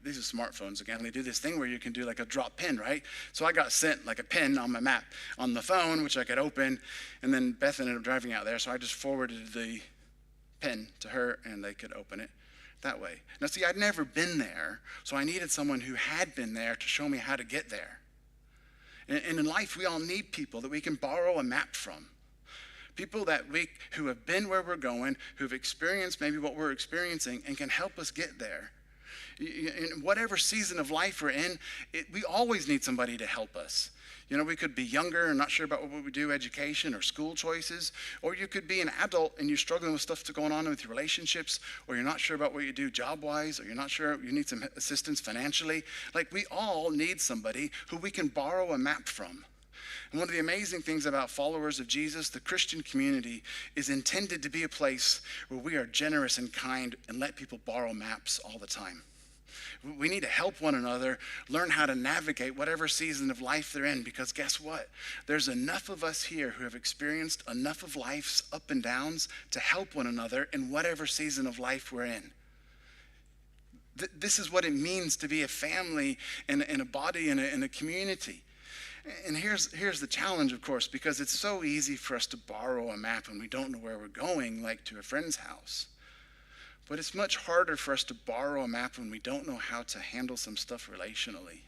S4: these are smartphones again. They do this thing where you can do like a drop pin, right? So I got sent like a pin on my map on the phone, which I could open. And then Beth ended up driving out there. So I just forwarded the pin to her and they could open it that way. Now see, I'd never been there. So I needed someone who had been there to show me how to get there. And in life, we all need people that we can borrow a map from. People who have been where we're going, who've experienced maybe what we're experiencing, and can help us get there. In whatever season of life we're in, we always need somebody to help us. We could be younger and not sure about what we do, education or school choices, or you could be an adult and you're struggling with stuff that's going on with your relationships, or you're not sure about what you do job-wise, or you're not sure you need some assistance financially. We all need somebody who we can borrow a map from. And one of the amazing things about followers of Jesus, the Christian community, is intended to be a place where we are generous and kind and let people borrow maps all the time. We need to help one another learn how to navigate whatever season of life they're in, because guess what? There's enough of us here who have experienced enough of life's up and downs to help one another in whatever season of life we're in. This is what it means to be a family and a body and a community. And here's the challenge, of course, because it's so easy for us to borrow a map when we don't know where we're going, like to a friend's house. But it's much harder for us to borrow a map when we don't know how to handle some stuff relationally.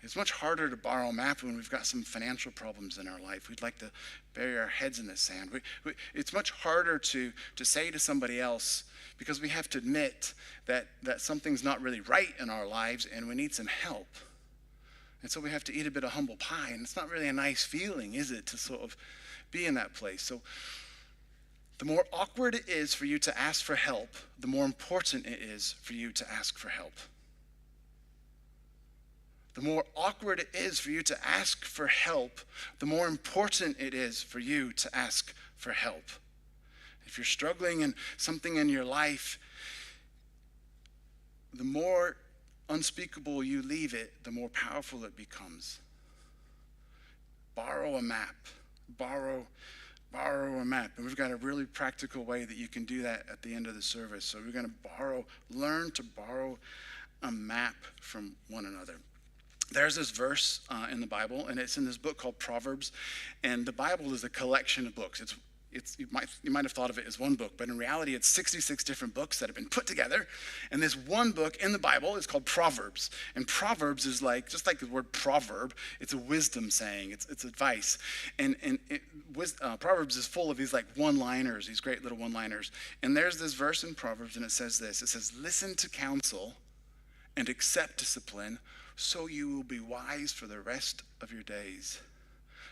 S4: It's much harder to borrow a map when we've got some financial problems in our life. We'd like to bury our heads in the sand. It's much harder to say to somebody else, because we have to admit that something's not really right in our lives and we need some help. And so we have to eat a bit of humble pie, and it's not really a nice feeling, is it, to sort of be in that place. So the more awkward it is for you to ask for help, the more important it is for you to ask for help. The more awkward it is for you to ask for help, the more important it is for you to ask for help. If you're struggling in something in your life, the more unspeakable you leave it, the more powerful it becomes. Borrow a map. Borrow a map. And we've got a really practical way that you can do that at the end of the service. So we're going to learn to borrow a map from one another. There's this verse in the Bible, and it's in this book called Proverbs. And the Bible is a collection of books. You might have thought of it as one book, but in reality, it's 66 different books that have been put together. And this one book in the Bible is called Proverbs. And Proverbs is just like the word proverb, it's a wisdom saying, it's advice. And Proverbs is full of these like one-liners, these great little one-liners. And there's this verse in Proverbs, and it says this. It says, "Listen to counsel and accept discipline, so you will be wise for the rest of your days."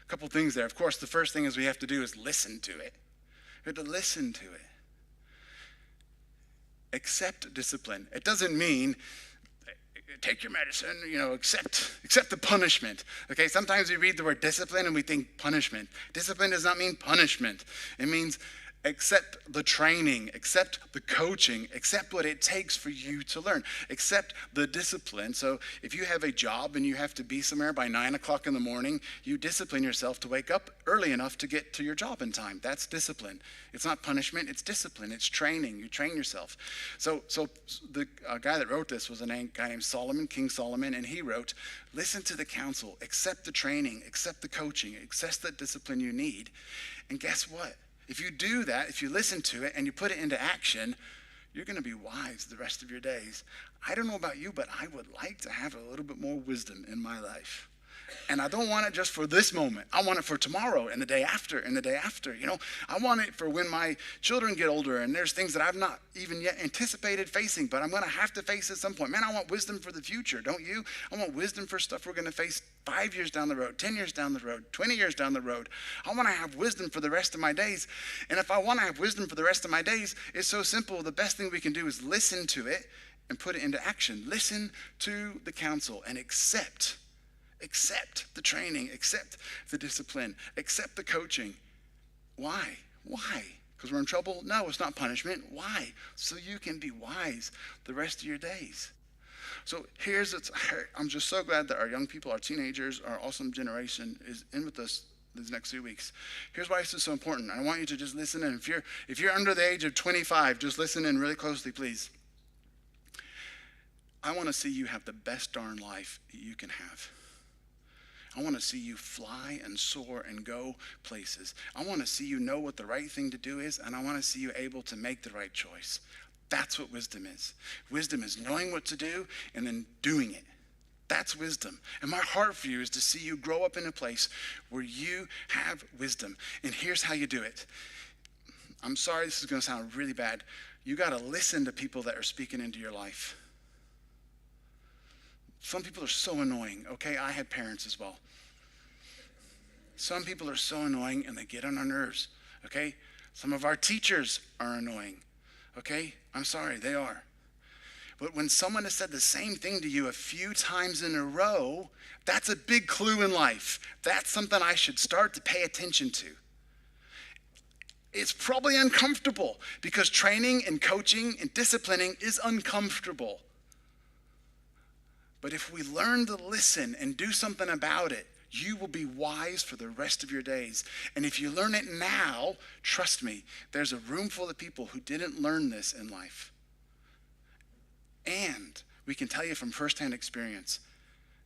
S4: A couple things there. Of course, the first thing is we have to do is listen to it. We have to listen to it. Accept discipline. It doesn't mean take your medicine, accept the punishment. Okay, sometimes we read the word discipline and we think punishment. Discipline does not mean punishment. It means accept the training, accept the coaching, accept what it takes for you to learn, accept the discipline. So if you have a job and you have to be somewhere by 9 o'clock in the morning, you discipline yourself to wake up early enough to get to your job in time. That's discipline. It's not punishment, it's discipline, it's training. You train yourself. So the guy that wrote this was a guy named Solomon, King Solomon, and he wrote, listen to the counsel, accept the training, accept the coaching, accept the discipline you need. And guess what? If you do that, if you listen to it and you put it into action, you're going to be wise the rest of your days. I don't know about you, but I would like to have a little bit more wisdom in my life. And I don't want it just for this moment. I want it for tomorrow and the day after and the day after. I want it for when my children get older and there's things that I've not even yet anticipated facing, but I'm going to have to face at some point. Man, I want wisdom for the future, don't you? I want wisdom for stuff we're going to face 5 years down the road, 10 years down the road, 20 years down the road. I want to have wisdom for the rest of my days. And if I want to have wisdom for the rest of my days, it's so simple. The best thing we can do is listen to it and put it into action. Listen to the counsel and accept the training, accept the discipline, accept the coaching. Why? Because we're in trouble? No, it's not punishment. Why? So you can be wise the rest of your days. So I'm just so glad that our young people, our teenagers, our awesome generation is in with us these next 2 weeks. Here's why this is so important. I want you to just listen in. If you're under the age of 25, just listen in really closely, please. I want to see you have the best darn life you can have. I want to see you fly and soar and go places. I want to see you know what the right thing to do is, and I want to see you able to make the right choice. That's what wisdom is. Wisdom is knowing what to do and then doing it. That's wisdom. And my heart for you is to see you grow up in a place where you have wisdom. And here's how you do it. I'm sorry, this is going to sound really bad. You got to listen to people that are speaking into your life. Some people are so annoying, okay? I had parents as well. Some people are so annoying and they get on our nerves, okay? Some of our teachers are annoying, okay? I'm sorry, they are. But when someone has said the same thing to you a few times in a row, that's a big clue in life. That's something I should start to pay attention to. It's probably uncomfortable because training and coaching and disciplining is uncomfortable. But if we learn to listen and do something about it, you will be wise for the rest of your days. And if you learn it now, trust me, there's a room full of people who didn't learn this in life. And we can tell you from firsthand experience,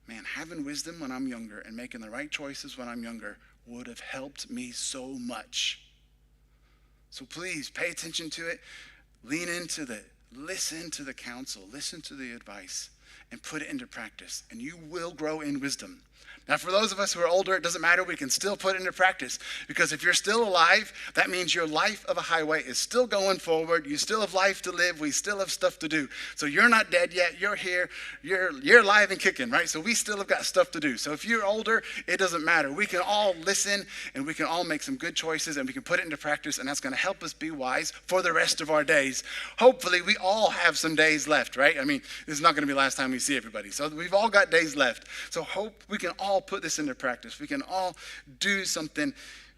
S4: man, having wisdom when I'm younger and making the right choices when I'm younger would have helped me so much. So please pay attention to it, lean into it, listen to the counsel, listen to the advice, and put it into practice, and you will grow in wisdom. Now, for those of us who are older, it doesn't matter. We can still put it into practice, because if you're still alive, that means your life of a highway is still going forward. You still have life to live. We still have stuff to do. So you're not dead yet. You're here. You're alive and kicking, right? So we still have got stuff to do. So if you're older, it doesn't matter. We can all listen, and we can all make some good choices, and we can put it into practice, and that's going to help us be wise for the rest of our days. Hopefully, we all have some days left, right? I mean, this is not going to be the last time we see everybody. So we've all got days left. So hope we can all put this into practice. We can all do something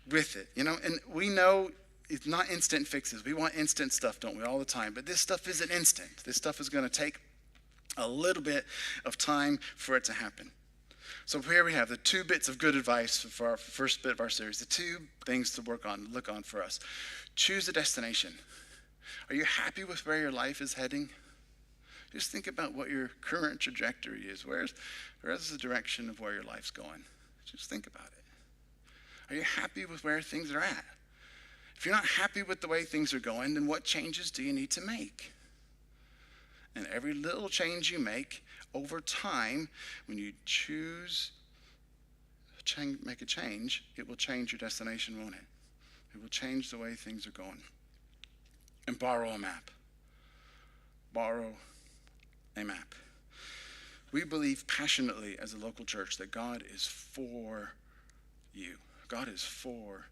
S4: with it, you know? And we know it's not instant fixes. We want instant stuff, don't we, all the time? But this stuff isn't instant. This stuff is going to take a little bit of time for it to happen. So here we have the 2 bits of good advice for our first bit of our series, the 2 things to look on for us. Choose a destination. Are you happy with where your life is heading? Just think about what your current trajectory is. Where's the direction of where your life's going? Just think about it. Are you happy with where things are at? If you're not happy with the way things are going, then what changes do you need to make? And every little change you make over time, when you make a change, it will change your destination, won't it? It will change the way things are going. And borrow a map. Borrow a map. We believe passionately as a local church that God is for you. God is for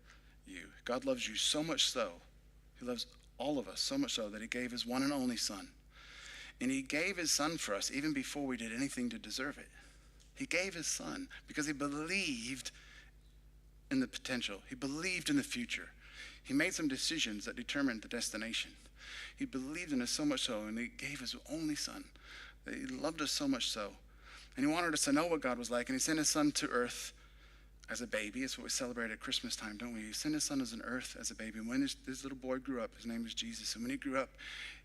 S4: you. God loves you so much so. He loves all of us so much so that he gave his one and only son. And he gave his son for us even before we did anything to deserve it. He gave his son because he believed in the potential. He believed in the future. He made some decisions that determined the destination. He believed in us so much so, and he gave his only son. He loved us so much so. And he wanted us to know what God was like, and he sent his son to earth as a baby. It's what we celebrate at Christmas time, don't we? He sent his son as an earth as a baby. And when this little boy grew up, his name was Jesus. And when he grew up,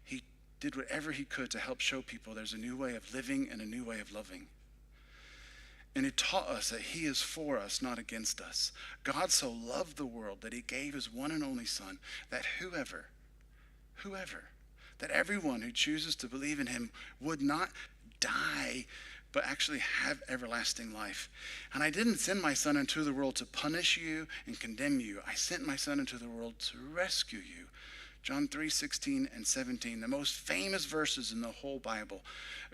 S4: he did whatever he could to help show people there's a new way of living and a new way of loving. And he taught us that he is for us, not against us. God so loved the world that he gave his one and only son, that whoever, that everyone who chooses to believe in him would not die, but actually have everlasting life. And I didn't send my son into the world to punish you and condemn you. I sent my son into the world to rescue you. John 3:16 and 17, the most famous verses in the whole Bible.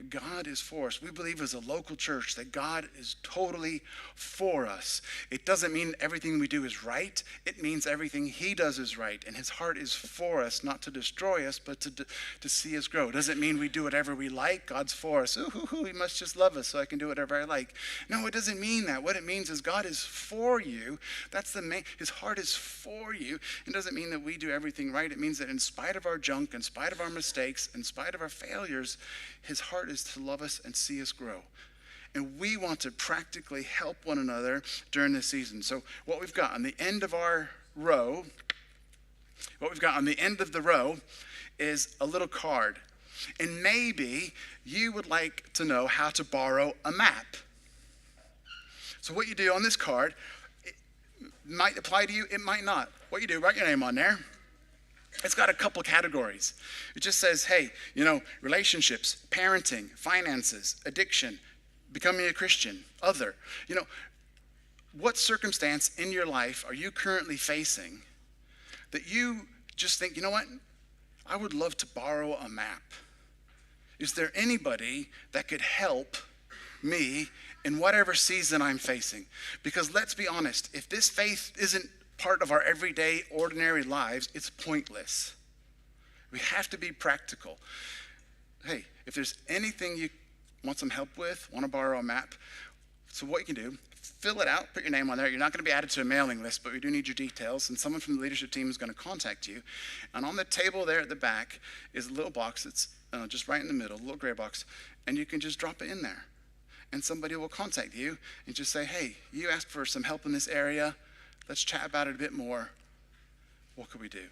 S4: God is for us. We believe as a local church that God is totally for us. It doesn't mean everything we do is right. It means everything he does is right. And his heart is for us, not to destroy us, but to see us grow. It doesn't mean we do whatever we like. God's for us. He must just love us so I can do whatever I like. No, it doesn't mean that. What it means is God is for you. That's the main. His heart is for you. It doesn't mean that we do everything right. It means that in spite of our junk, in spite of our mistakes, in spite of our failures, his heart is to love us and see us grow. And we want to practically help one another during this season. So what we've got on the end of our row, is a little card. And maybe you would like to know how to borrow a map. So what you do on this card, it might apply to you, it might not. What you do, write your name on there. It's got a couple categories. It just says, hey, relationships, parenting, finances, addiction, becoming a Christian, other. What circumstance in your life are you currently facing that you just think, you know what? I would love to borrow a map. Is there anybody that could help me in whatever season I'm facing? Because let's be honest, if this faith isn't part of our everyday, ordinary lives, it's pointless. We have to be practical. Hey, if there's anything you want some help with, want to borrow a map, so what you can do, fill it out, put your name on there. You're not going to be added to a mailing list, but we do need your details, and someone from the leadership team is going to contact you. And on the table there at the back is a little box that's just right in the middle, a little gray box, and you can just drop it in there. And somebody will contact you and just say, hey, you asked for some help in this area. Let's chat about it a bit more. What could we do?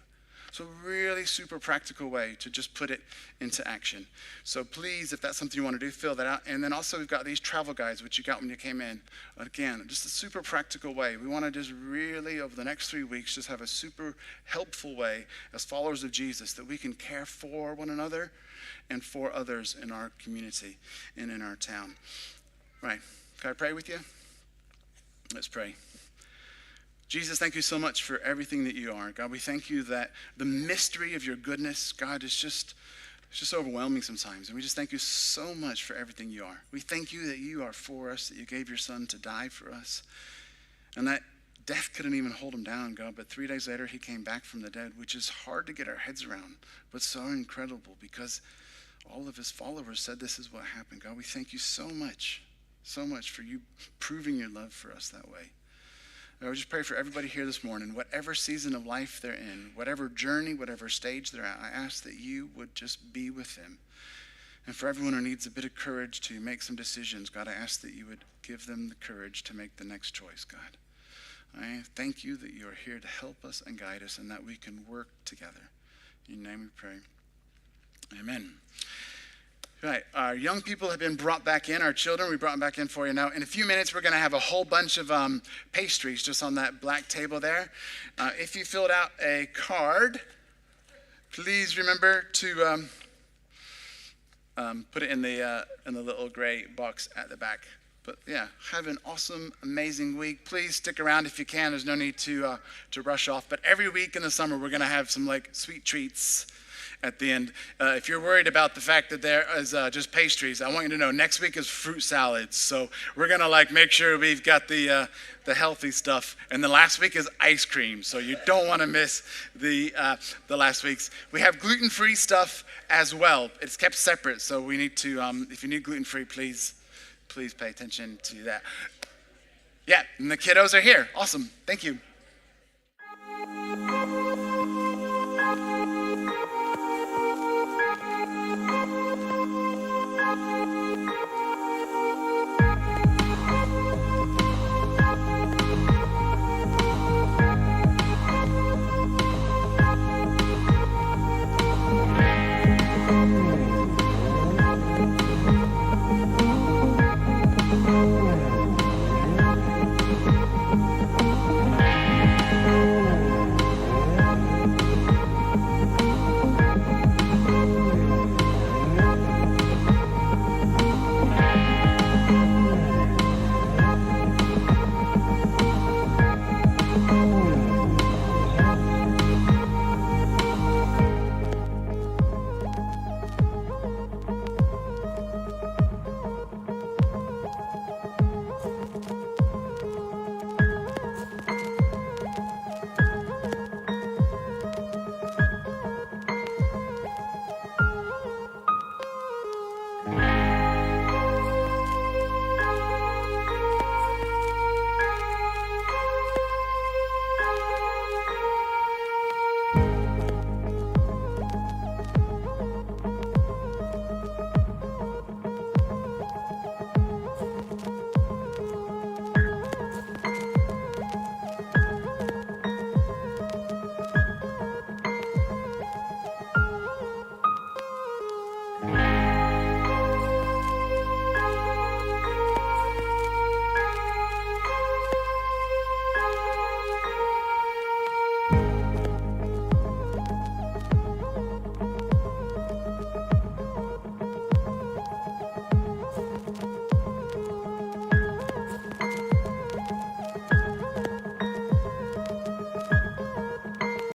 S4: So really super practical way to just put it into action. So please, if that's something you want to do, fill that out. And then also we've got these travel guides, which you got when you came in. Again, just a super practical way. We want to just really, over the next 3 weeks, just have a super helpful way as followers of Jesus that we can care for one another and for others in our community and in our town. Right. Can I pray with you? Let's pray. Jesus, thank you so much for everything that you are. God, we thank you that the mystery of your goodness, God, is just overwhelming sometimes. And we just thank you so much for everything you are. We thank you that you are for us, that you gave your son to die for us. And that death couldn't even hold him down, God. But 3 days later, he came back from the dead, which is hard to get our heads around, but so incredible because all of his followers said this is what happened. God, we thank you so much for you proving your love for us that way. I would just pray for everybody here this morning, whatever season of life they're in, whatever journey, whatever stage they're at, I ask that you would just be with them. And for everyone who needs a bit of courage to make some decisions, God, I ask that you would give them the courage to make the next choice, God. I thank you that you are here to help us and guide us and that we can work together. In your name we pray. Amen. Right, our young people have been brought back in, our children, we brought them back in for you now. In a few minutes, we're going to have a whole bunch of pastries just on that black table there. If you filled out a card, please remember to put it in the little gray box at the back. But yeah, have an awesome, amazing week. Please stick around if you can. There's no need to rush off. But every week in the summer, we're going to have some like sweet treats at the end. If you're worried about the fact that there is just pastries, I want you to know next week is fruit salads. So we're gonna like make sure we've got the healthy stuff. And then last week is ice cream. So you don't want to miss the last week's. We have gluten-free stuff as well. It's kept separate. So we need to, if you need gluten-free, please pay attention to that. Yeah, and the kiddos are here. Awesome. Thank you.